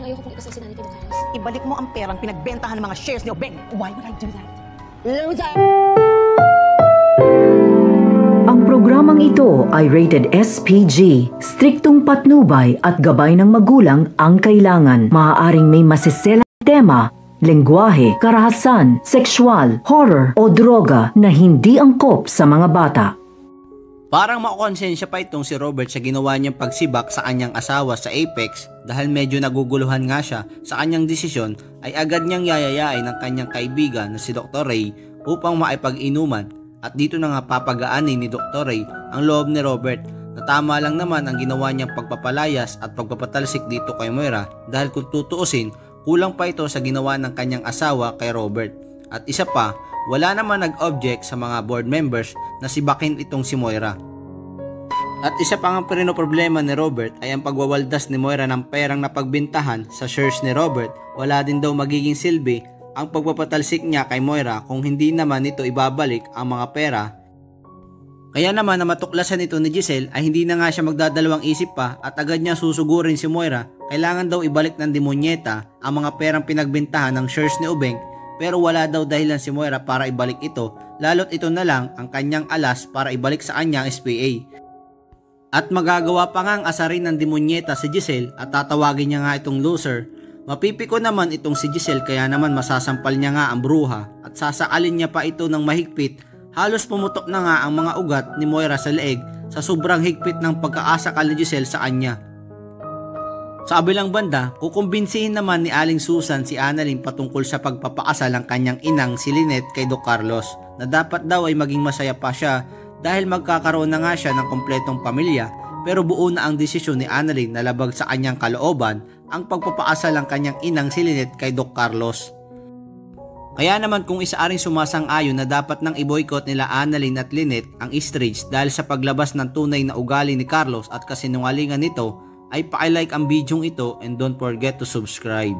ayoko pong ikasal si Nanay kay Don Carlos. Ibalik mo ang perang pinagbentahan ng mga shares ni Obeng. Why would I do that? Ang programang ito ay rated SPG. Striktong patnubay at gabay ng magulang ang kailangan. Maaaring may masiselang tema, lengguwahe, karahasan, sexual, horror o droga na hindi angkop sa mga bata. Parang makokonsensya pa itong si Robert sa ginawa niyang pagsibak sa kanyang asawa sa Apex dahil medyo naguguluhan nga siya sa kanyang desisyon ay agad niyang yayayain ng kanyang kaibigan na si Dr. Ray upang maipag-inuman at dito na nga papagaanin ni Dr. Ray ang loob ni Robert na tama lang naman ang ginawa niyang pagpapalayas at pagpapatalsik dito kay Moira dahil kung tutuusin kulang pa ito sa ginawa ng kanyang asawa kay Robert at isa pa wala naman nag-object sa mga board members na sibakin itong si Moira. At isa pa nga problema ni Robert ay ang pagwawaldas ni Moira ng perang napagbintahan sa shares ni Robert. Wala din daw magiging silbi ang pagpapatalsik niya kay Moira kung hindi naman ito ibabalik ang mga pera. Kaya naman na matuklasan ito ni Giselle ay hindi na nga siya magdadalawang isip pa at agad niya susugurin si Moira. Kailangan daw ibalik ng demonyeta ang mga perang pinagbintahan ng shares ni Ubeng. Pero wala daw dahilan si Moira para ibalik ito, lalo't ito na lang ang kanyang alas para ibalik sa kanyang SPA. At magagawa pa nga ang asarin ng demonyeta si Giselle at tatawagin niya nga itong loser. Mapipiko naman itong si Giselle kaya naman masasampal niya nga ang bruha at sasakalin niya pa ito ng mahigpit. Halos pumutok na nga ang mga ugat ni Moira sa leeg sa sobrang higpit ng pagkaasakal ni Giselle sa kanya. Sa kabilang banda, kukumbinsihin naman ni Aling Susan si Annalyn patungkol sa pagpapaasal ng kanyang inang si Lynette kay Doc Carlos na dapat daw ay maging masaya pa siya dahil magkakaroon na nga siya ng kompletong pamilya pero buo na ang desisyon ni Annalyn na labag sa kanyang kalooban ang pagpapaasal ng kanyang inang si Lynette kay Doc Carlos. Kaya naman kung isa ring sumasang-ayon na dapat nang i-boycott nila Annalyn at Lynette ang Eastridge dahil sa paglabas ng tunay na ugali ni Carlos at kasinungalingan nito, ay paki-like ang bidyong ito and don't forget to subscribe.